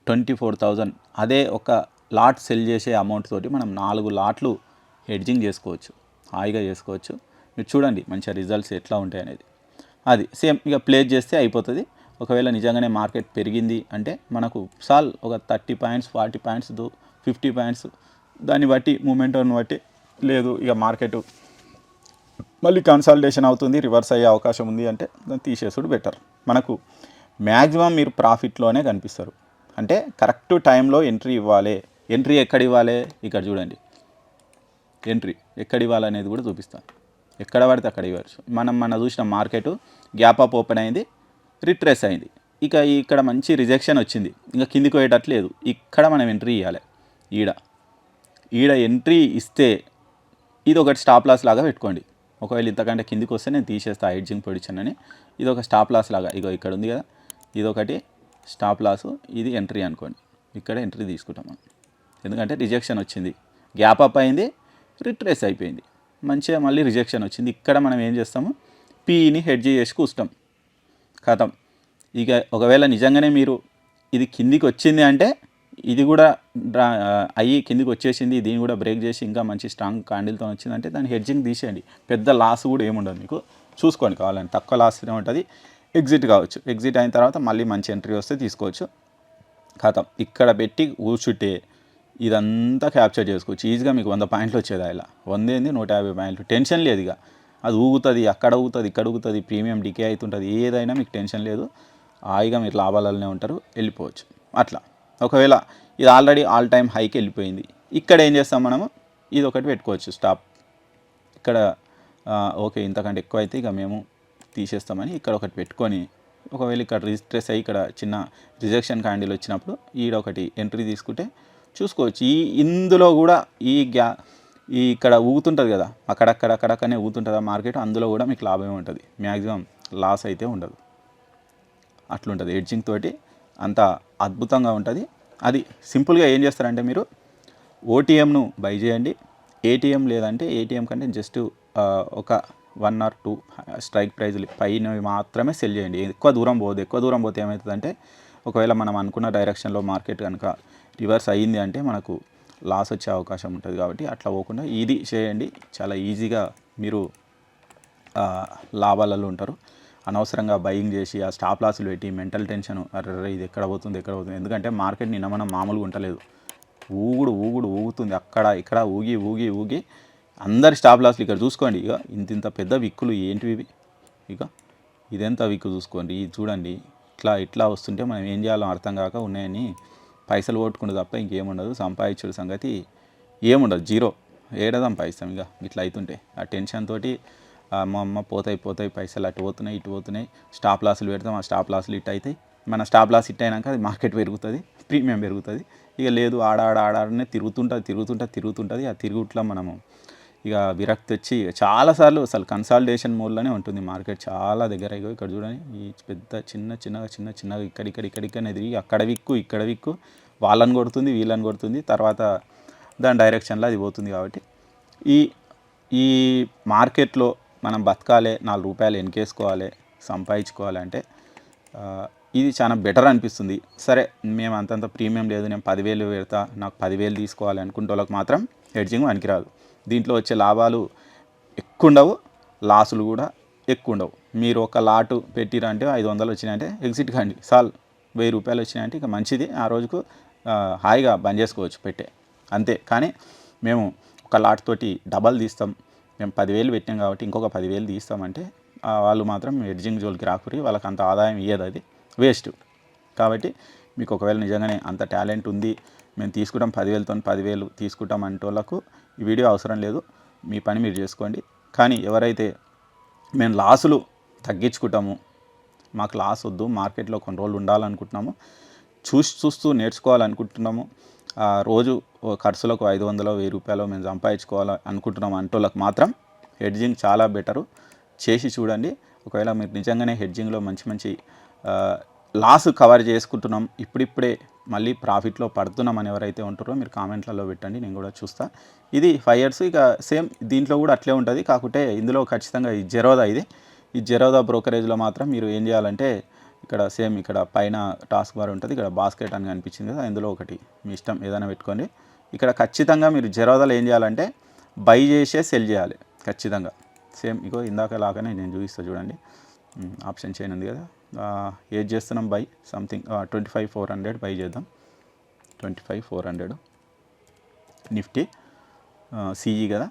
24,000, అదే ఒక లాట్ సెల్ చేసే అమౌంట్ తోటి మనం 4 లాట్లు హెడ్జింగ్ చేసుకోవచ్చు, హాయిగా చేసుకోవచ్చు. మీరు చూడండి మంచిగా రిజల్ట్స్ ఎట్లా ఉంటాయి అనేది. అది సేమ్ ఇక ప్లేస్ చేస్తే అయిపోతుంది. ఒకవేళ నిజంగానే మార్కెట్ పెరిగింది అంటే మనకు ఒక 30 పాయింట్స్ 40 పాయింట్స్ 50 పాయింట్స్ దాన్ని బట్టి మూమెంట్ని బట్టి, లేదు ఇక మార్కెట్ మళ్ళీ కన్సాలిడేషన్ అవుతుంది, రివర్స్ అయ్యే అవకాశం ఉంది అంటే దాన్ని తీసేసుడు బెటర్. మనకు మ్యాక్సిమం మీరు ప్రాఫిట్లోనే కనిపిస్తారు. అంటే కరెక్ట్ టైంలో ఎంట్రీ ఇవ్వాలి. ఎంట్రీ ఎక్కడ ఇవ్వాలి ఇక్కడ చూడండి, ఎంట్రీ ఎక్కడ ఇవ్వాలనేది కూడా చూపిస్తాను. ఎక్కడ పడితే అక్కడ ఇవ్వచ్చు. మన చూసిన మార్కెట్ గ్యాప్ అప్ ఓపెన్ అయింది, రిట్రేస్ అయింది, ఇక ఇక్కడ మంచి రిజెక్షన్ వచ్చింది, ఇంకా కిందికి పోయేటట్లేదు. ఇక్కడ మనం ఎంట్రీ ఇవ్వాలి. ఈడ ఎంట్రీ ఇస్తే ఇది ఒకటి స్టాప్ లాస్ లాగా పెట్టుకోండి. ఒకవేళ ఇంతకంటే కిందికి వస్తే నేను తీసేస్తా హెడ్జింగ్ పొజిషన్ అని. ఇది ఒక స్టాప్ లాస్ లాగా, ఇగో ఇక్కడ ఉంది కదా, ఇది ఒకటి స్టాప్ లాసు, ఇది ఎంట్రీ అనుకోండి. ఇక్కడ ఎంట్రీ తీసుకుంటాం మనం, ఎందుకంటే రిజెక్షన్ వచ్చింది, గ్యాప్ అప్ అయింది, రిట్రేస్ అయిపోయింది, మంచిగా మళ్ళీ రిజెక్షన్ వచ్చింది. ఇక్కడ మనం ఏం చేస్తాము, పీని హెడ్జ్ చేసి కూస్తాం, ఖతం. ఇక ఒకవేళ నిజంగానే మీరు ఇది కిందికి వచ్చింది అంటే ఇది కూడా అయ్యి కిందికి వచ్చేసింది, దీన్ని కూడా బ్రేక్ చేసి ఇంకా మంచి స్ట్రాంగ్ క్యాండిల్తో వచ్చిందంటే దాన్ని హెడ్జింగ్ తీసేయండి. పెద్ద లాస్ కూడా ఏముండదు మీకు, చూసుకోండి. కావాలని తక్కువ లాస్నే ఉంటుంది, ఎగ్జిట్ కావచ్చు. ఎగ్జిట్ అయిన తర్వాత మళ్ళీ మంచి ఎంట్రీ వస్తే తీసుకోవచ్చు, ఖతం. ఇక్కడ పెట్టి కూర్చుంటే ఇదంతా క్యాప్చర్ చేసుకోవచ్చు ఈజీగా. మీకు 100 పాయింట్లు వచ్చేది, ఇలా 100 ఏంది 150 పాయింట్లు, టెన్షన్ లేదు. ఇక అది ఊగుతుంది, అక్కడ ఊగుతుంది, ఇక్కడ ఊగుతుంది, ప్రీమియం డికే అవుతుంటుంది, ఏదైనా మీకు టెన్షన్ లేదు. హాయిగా మీరు లాభాలనే ఉంటారు, వెళ్ళిపోవచ్చు అట్లా. ఒకవేళ ఇది ఆల్రెడీ ఆల్ టైమ్ హైకి వెళ్ళిపోయింది, ఇక్కడ ఏం చేస్తాం మనము, ఇది ఒకటి పెట్టుకోవచ్చు స్టాప్. ఇక్కడ ఓకే ఇంతకంటే ఎక్కువ అయితే ఇక మేము తీసేస్తామని ఇక్కడ ఒకటి పెట్టుకొని, ఒకవేళ ఇక్కడ రిజిస్ట్రెస్ అయ్యి ఇక్కడ చిన్న రిజెక్షన్ క్యాండిల్ వచ్చినప్పుడు ఒకటి ఎంట్రీ తీసుకుంటే చూసుకోవచ్చు. ఇందులో కూడా ఇక్కడ ఊగుతుంటుంది కదా, అక్కడక్కడనే ఊగుతుంటుంది ఆ మార్కెట్, అందులో కూడా మీకు లాభమే ఉంటుంది, మ్యాక్సిమం లాస్ అయితే ఉండదు. అట్లుంటుంది హెడ్జింగ్ తోటి, అంత అద్భుతంగా ఉంటుంది. అది సింపుల్గా ఏం చేస్తారంటే మీరు ఓటీఎంను బై చేయండి, ఏటీఎం లేదంటే ఏటీఎం కంటే జస్ట్ ఒక 1 or 2 స్ట్రైక్ ప్రైజ్లు పైన మాత్రమే సెల్ చేయండి. ఎక్కువ దూరం పోతే ఏమవుతుందంటే, ఒకవేళ మనం అనుకున్న డైరెక్షన్లో మార్కెట్ కనుక రివర్స్ అయ్యింది అంటే మనకు లాస్ వచ్చే అవకాశం ఉంటుంది. కాబట్టి అట్లా పోకుండా ఇది చేయండి, చాలా ఈజీగా మీరు లాభాలలో ఉంటారు. అనవసరంగా బయింగ్ చేసి ఆ స్టాప్ లాసులు పెట్టి మెంటల్ టెన్షన్, అరే ఇది ఎక్కడ పోతుంది. ఎందుకంటే మార్కెట్ నిన్న మనం మామూలుగా ఉంటలేదు, ఊగుతుంది, అక్కడ ఇక్కడ ఊగి అందరి స్టాప్ లాస్లు ఇక్కడ చూసుకోండి. ఇక ఇంత పెద్ద విక్కులు ఏంటివి ఇవి, ఇక ఇదెంత విక్కు చూసుకోండి. ఇది చూడండి, ఇట్లా వస్తుంటే మనం ఏం చేయాలో అర్థం కాక ఉన్నాయని పైసలు కొట్టుకుంటే తప్ప ఇంకేముండదు. సంపాదించుడు సంగతి ఏముండదు, జీరో. ఏడ సంపాదిస్తాం ఇక ఇట్లా అవుతుంటే. ఆ టెన్షన్ తోటి అమ్మ పోతాయి పైసలు, అటు పోతున్నాయి, స్టాప్ లాసులు పెడతాం, ఆ స్టాప్ లాసులు ఇట్ అవుతాయి. మన స్టాప్ లాస్ ఇట్ అయినాక అది మార్కెట్ పెరుగుతుంది, ప్రీమియం పెరుగుతుంది. ఇక లేదు ఆడనే తిరుగుతుంటుంది. ఆ తిరుగుట్లో మనము ఇక విరక్తి వచ్చి చాలాసార్లు అసలు కన్సాలిడేషన్ మోడ్లోనే ఉంటుంది మార్కెట్ చాలా దగ్గర. ఇక్కడ చూడండి, ఈ పెద్ద చిన్నగా ఇక్కడ ఎదిగి అక్కడ ఇక్కడ విక్కు వాళ్ళని కొడుతుంది, వీళ్ళని కొడుతుంది, తర్వాత దాని డైరెక్షన్లో అది పోతుంది. కాబట్టి ఈ మార్కెట్లో మనం బతకాలి, 4 రూపాయలు ఎన్కేసుకోవాలి, సంపాదించుకోవాలి అంటే ఇది చాలా బెటర్ అనిపిస్తుంది. సరే మేము అంతంత ప్రీమియం లేదు, నేను 10,000 పెడతా, నాకు 10,000 తీసుకోవాలి అనుకుంటే వాళ్ళకి మాత్రం హెడ్జింగ్ పనికిరాదు. దీంట్లో వచ్చే లాభాలు ఎక్కువ ఉండవు, లాసులు కూడా ఎక్కువ ఉండవు. మీరు ఒక లాటు పెట్టిరంటే 500 వచ్చినాయంటే ఎగ్జిట్ కాండి, 1000 రూపాయలు వచ్చినాయంటే ఇక మంచిది, ఆ రోజుకు హాయిగా బంద్ చేసుకోవచ్చు పెట్టే, అంతే. కానీ మేము ఒక లాట్ తోటి డబల్ తీస్తాం, మేము 10,000 పెట్టాం కాబట్టి ఇంకొక 10,000 తీస్తామంటే వాళ్ళు మాత్రం హెడ్జింగ్ జోలికి రాకురి, వాళ్ళకి అంత ఆదాయం ఇయ్యదు, అది వేస్ట్. కాబట్టి మీకు ఒకవేళ నిజంగానే అంత టాలెంట్ ఉంది, మేము తీసుకుంటాం 10,000తో 10,000 తీసుకుంటాం అంటే వాళ్ళకు ఈ వీడియో అవసరం లేదు, మీ పని మీరు చేసుకోండి. కానీ ఎవరైతే మేము లాసులు తగ్గించుకుంటాము, మాకు లాస్ వద్దు, మార్కెట్లో కొన్ని రోజులు ఉండాలనుకుంటున్నాము, చూస్తూ నేర్చుకోవాలనుకుంటున్నాము, రోజు ఖర్చులకు 500 1000 రూపాయలు మేము సంపాదించుకోవాలి అనుకుంటున్నాం అంటే వాళ్ళకి మాత్రం హెడ్జింగ్ చాలా బెటరు, చేసి చూడండి. ఒకవేళ మీరు నిజంగానే హెడ్జింగ్లో మంచి లాస్ కవర్ చేసుకుంటున్నాం, ఇప్పుడిప్పుడే మళ్ళీ ప్రాఫిట్లో పడుతున్నాం అని ఎవరైతే ఉంటారో మీరు కామెంట్లలో పెట్టండి, నేను కూడా చూస్తా. ఇది 5 years, ఇక సేమ్ దీంట్లో కూడా అట్లే ఉంటుంది. కాకుంటే ఇందులో ఖచ్చితంగా ఈ జెరోదా బ్రోకరేజ్లో మాత్రం మీరు ఏం చేయాలంటే, ఇక్కడ సేమ్ ఇక్కడ పైన టాస్క్ బార్ ఉంటుంది, ఇక్కడ బాస్కెట్ అని కనిపించింది కదా, ఇందులో ఒకటి మీ ఇష్టం ఏదైనా పెట్టుకోండి. ఇక్కడ ఖచ్చితంగా మీరు జెరోదాలో ఏం చేయాలంటే బై చేసే సెల్ చేయాలి ఖచ్చితంగా. సేమ్ ఇగో ఇందాక లాగానే నేను చూపిస్తాను చూడండి, ఆప్షన్ చైన్ ఉంది కదా, ఏది చేస్తున్నాం బై సంథింగ్ 25,400 బై చేద్దాం. 25,400 నిఫ్టీ సిఈ కదా,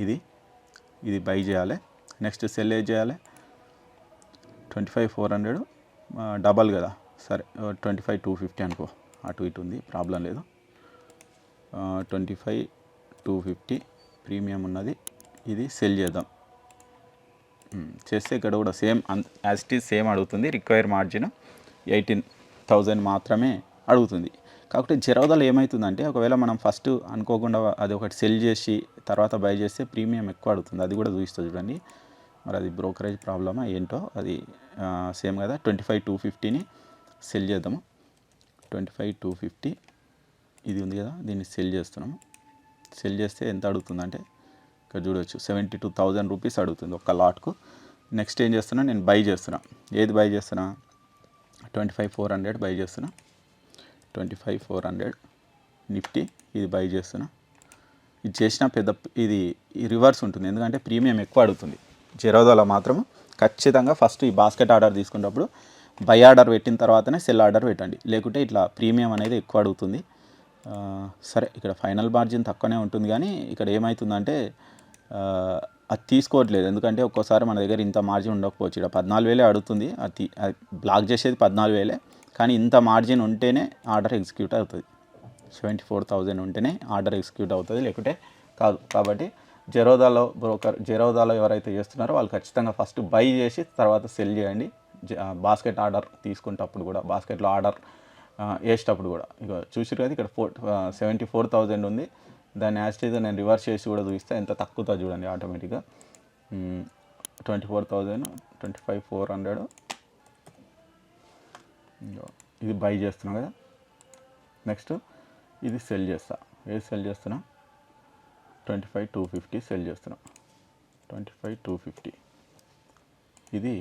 ఇది బై చేయాలి. నెక్స్ట్ సెల్ ఏది చేయాలి, 25,400 డబల్ కదా, సరే 25,250 అనుకో, అటు ఇటు ఉంది, ప్రాబ్లం లేదు. 25,250 ప్రీమియం ఉన్నది. ఇది సెల్ చేద్దాం. చేస్తే ఇక్కడ కూడా same as it is same అడుగుతుంది. రిక్వైర్ మార్జిన్ 18,000 మాత్రమే అడుగుతుంది. కాకపోతే జెరోదాలో ఏమవుతుందంటే ఒకవేళ మనం ఫస్ట్ అనుకోకుండా అది ఒకటి సెల్ చేసి తర్వాత బై చేస్తే ప్రీమియం ఎక్కువ అడుగుతుంది. అది కూడా చూపిస్తుంది చూడండి. మరి అది బ్రోకరేజ్ ప్రాబ్లమా ఏంటో అది సేమ్ కదా. 25,250ని సెల్ చేద్దాము. 25,250 ఇది ఉంది కదా, దీన్ని సెల్ చేస్తున్నాము. సెల్ చేస్తే ఎంత అడుగుతుందంటే ఇక్కడ చూడవచ్చు 72,000 రూపీస్ అడుగుతుంది ఒక లాట్కు. నెక్స్ట్ ఏం చేస్తున్నా, నేను బై చేస్తున్నా. ఏది బై చేస్తున్నా, 25,400 బై చేస్తున్నా. 25,400 నిఫ్టీ ఇది బై చేస్తున్నా. ఇది చేసిన పెద్ద ఇది రివర్స్ ఉంటుంది, ఎందుకంటే ప్రీమియం ఎక్కువ అడుగుతుంది. జెరోదాలో మాత్రం ఖచ్చితంగా ఫస్ట్ ఈ బాస్కెట్ ఆర్డర్ తీసుకున్నప్పుడు బై ఆర్డర్ పెట్టిన తర్వాతనే సెల్ ఆర్డర్ పెట్టండి, లేకుంటే ఇట్లా ప్రీమియం అనేది ఎక్కువ అడుగుతుంది. సరే ఇక్కడ ఫైనల్ మార్జిన్ తక్కువనే ఉంటుంది, కానీ ఇక్కడ ఏమవుతుందంటే అది తీసుకోవట్లేదు. ఎందుకంటే ఒక్కోసారి మన దగ్గర ఇంత మార్జిన్ ఉండకపోవచ్చు. ఇక్కడ 14,000 అడుగుతుంది. అది బ్లాక్ చేసేది 14,000, కానీ ఇంత మార్జిన్ ఉంటేనే ఆర్డర్ ఎగ్జిక్యూట్ అవుతుంది. 74,000 ఉంటేనే ఆర్డర్ ఎగ్జిక్యూట్ అవుతుంది, లేకుంటే కాదు. కాబట్టి జెరోదాలో ఎవరైతే చేస్తున్నారో వాళ్ళు ఖచ్చితంగా ఫస్ట్ బై చేసి తర్వాత సెల్ చేయండి. బాస్కెట్ ఆర్డర్ తీసుకునేటప్పుడు కూడా, బాస్కెట్లో ఆర్డర్ వేసేటప్పుడు కూడా. ఇక చూసారు కదా, ఇక్కడ 74,000 ఉంది. దాన్ని యాస్టీగా నేను రివర్స్ చేసి కూడా చూపిస్తే ఎంత తక్కువ చూడండి ఆటోమేటిక్గా. 24,000, 25,400 ఇది బై చేస్తున్నా కదా. నెక్స్ట్ ఇది సెల్ చేస్తా. ఏది సెల్ చేస్తున్నా, 25,250 సెల్ చేస్తున్నా. 25,250 ఇది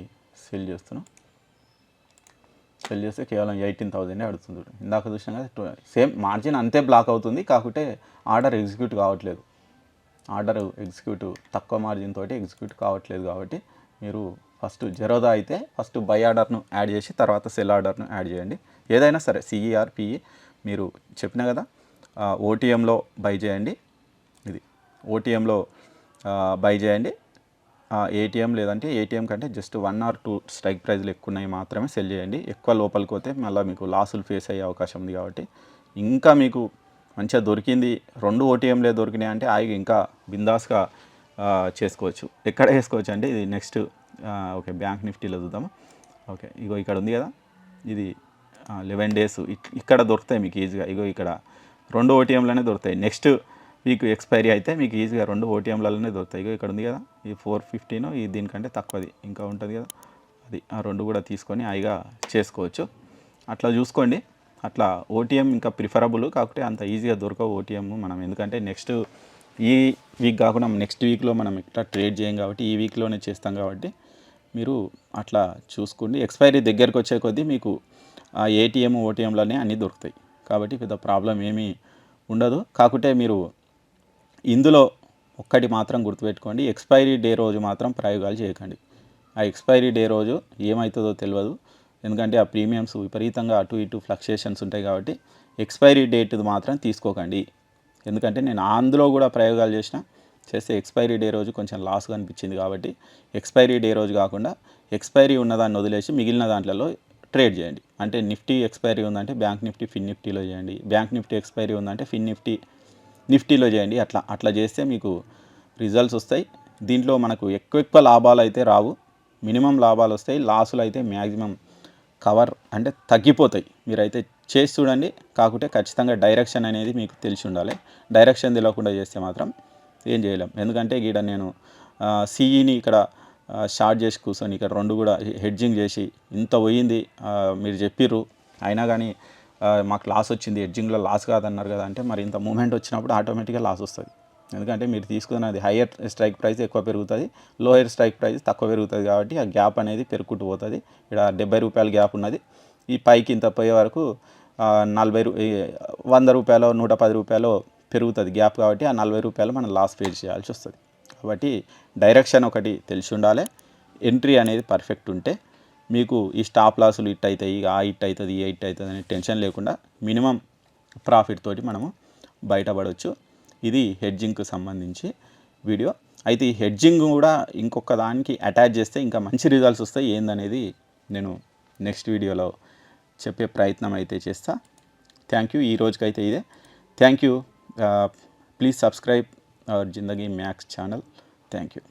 సెల్ చేస్తున్నా. సెల్ చేస్తే కేవలం 18,000 అడుగుతుంది. ఇందాక చూసినా కదా, సేమ్ మార్జిన్ అంతే బ్లాక్ అవుతుంది, కాకపోతే ఆర్డర్ ఎగ్జిక్యూట్ కావట్లేదు. ఆర్డర్ ఎగ్జిక్యూట్ తక్కువ మార్జిన్ తోటి ఎగ్జిక్యూట్ కావట్లేదు. కాబట్టి మీరు ఫస్ట్ జెరోదా అయితే ఫస్ట్ బై ఆర్డర్ను యాడ్ చేసి తర్వాత సెల్ ఆర్డర్ను యాడ్ చేయండి. ఏదైనా సరే సిఈఆర్ పిఈ మీరు చెప్పిన కదా, ఓటీఎంలో బై చేయండి. ఇది ఓటీఎంలో బై చేయండి. ఏటీఎం లేదంటే ఏటీఎం కంటే జస్ట్ 1 or 2 స్ట్రైక్ ప్రైజ్లు ఎక్కువ ఉన్నాయి మాత్రమే సెల్ చేయండి. ఎక్కువ లోపలికి పోతే మళ్ళీ మీకు లాసులు ఫేస్ అయ్యే అవకాశం ఉంది. కాబట్టి ఇంకా మీకు మంచిగా దొరికింది 2 ఓటీఎంలే దొరికినాయి అంటే ఆగి ఇంకా బిందాస్గా చేసుకోవచ్చు. ఎక్కడ చేసుకోవచ్చు అంటే ఇది నెక్స్ట్ ఓకే బ్యాంక్ నిఫ్టీలో చూద్దాము. ఓకే ఇగో ఇక్కడ ఉంది కదా, ఇది 11 days ఇక్కడ దొరుకుతాయి మీకు ఈజీగా. ఇగో ఇక్కడ 2 ఓటీఎంలనే దొరుకుతాయి. నెక్స్ట్ వీక్ ఎక్స్పైరీ అయితే మీకు ఈజీగా 2 ఓటీఎంలలోనే దొరుకుతాయి. ఇగో ఇక్కడ ఉంది కదా, ఈ 415 ఈ దీనికంటే తక్కువది ఇంకా ఉంటుంది కదా, అది ఆ 2 కూడా తీసుకొని హాయిగా చేసుకోవచ్చు. అట్లా చూసుకోండి. అట్లా ఓటీఎం ఇంకా ప్రిఫరబుల్, కాకపోతే అంత ఈజీగా దొరకవు ఓటీఎం మనం. ఎందుకంటే నెక్స్ట్ ఈ వీక్ కాకుండా నెక్స్ట్ వీక్లో మనం ఇట్లా ట్రేడ్ చేయం కాబట్టి ఈ వీక్లోనే చేస్తాం. కాబట్టి మీరు అట్లా చూసుకోండి. ఎక్స్పైరీ దగ్గరికి వచ్చే కొద్దీ మీకు ఏటీఎం ఓటీఎంలోనే అన్నీ దొరుకుతాయి. కాబట్టి పెద్ద ప్రాబ్లం ఏమీ ఉండదు. కాకపోతే మీరు ఇందులో ఒక్కటి మాత్రం గుర్తుపెట్టుకోండి, ఎక్స్పైరీ డే రోజు మాత్రం ప్రయోగాలు చేయకండి. ఆ ఎక్స్పైరీ డే రోజు ఏమవుతుందో తెలియదు. ఎందుకంటే ఆ ప్రీమియమ్స్ విపరీతంగా అటు ఇటు ఫ్లక్చుయేషన్స్ ఉంటాయి. కాబట్టి ఎక్స్పైరీ డేట్ మాత్రం తీసుకోకండి. ఎందుకంటే నేను అందులో కూడా ప్రయోగాలు చేస్తే ఎక్స్పైరీ డే రోజు కొంచెం లాస్గా అనిపించింది. కాబట్టి ఎక్స్పైరీ డే రోజు కాకుండా ఎక్స్పైరీ ఉన్నదాన్ని వదిలేసి మిగిలిన దాంట్లో ట్రేడ్ చేయండి. అంటే నిఫ్టీ ఎక్స్పైరీ ఉందంటే బ్యాంక్ నిఫ్టీ ఫిన్ నిఫ్టీలో చేయండి. బ్యాంక్ నిఫ్టీ ఎక్స్పైరీ ఉందంటే ఫిన్ నిఫ్టీలో చేయండి. అట్లా చేస్తే మీకు రిజల్ట్స్ వస్తాయి. దీంట్లో మనకు ఎక్కువ లాభాలు అయితే రావు, మినిమం లాభాలు వస్తాయి. లాసులు అయితే మ్యాక్సిమం కవర్ అంటే తగ్గిపోతాయి. మీరైతే చేసి చూడండి. కాకపోతే ఖచ్చితంగా డైరెక్షన్ అనేది మీకు తెలిసి ఉండాలి. డైరెక్షన్ తెలియకుండా చేస్తే మాత్రం ఏం చేయలేం. ఎందుకంటే ఇక్కడ నేను సిఈని ఇక్కడ షార్ట్ చేసి కూర్చొని ఇక్కడ 2 కూడా హెడ్జింగ్ చేసి ఇంత పోయింది మీరు చెప్పిర్రు, అయినా కానీ మాకు లాస్ వచ్చింది, హెడ్జింగ్లో లాస్ కాదన్నారు కదా అంటే మరి ఇంత మూమెంట్ వచ్చినప్పుడు ఆటోమేటిక్గా లాస్ వస్తుంది. ఎందుకంటే మీరు తీసుకున్నది హయ్యర్ స్ట్రైక్ ప్రైస్ ఎక్కువ పెరుగుతుంది, లోయర్ స్ట్రైక్ ప్రైస్ తక్కువ పెరుగుతుంది. కాబట్టి ఆ గ్యాప్ అనేది పెరుగుకుంటూ పోతుంది. ఇక్కడ 70 రూపాయల గ్యాప్ ఉన్నది. ఈ పైకి ఇంత పోయే వరకు 100 రూపాయలు 110 రూపాయలు పెరుగుతుంది గ్యాప్. కాబట్టి ఆ 40 రూపాయలు మనం లాస్ ఫేస్ చేయాల్సి వస్తుంది. కాబట్టి డైరెక్షన్ ఒకటి తెలిసి ఉండాలి. ఎంట్రీ అనేది పర్ఫెక్ట్ ఉంటే మీకు ఈ స్టాప్ లాసులు ఇట్ అవుతాయి, ఇట్ అవుతుంది ఇట్ అవుతుంది అనే టెన్షన్ లేకుండా మినిమం ప్రాఫిట్ తోటి మనము బయటపడవచ్చు. ఇది హెడ్జింగ్కి సంబంధించి వీడియో. అయితే ఈ హెడ్జింగ్ కూడా ఇంకొక దానికి అటాచ్ చేస్తే ఇంకా మంచి రిజల్ట్స్ వస్తాయి. ఏందనేది నేను నెక్స్ట్ వీడియోలో చెప్పే ప్రయత్నం అయితే చేస్తా. Thank you. ఈ రోజుకైతే ఇదే. Thank you. Please subscribe our Zindagi max channel. Thank you.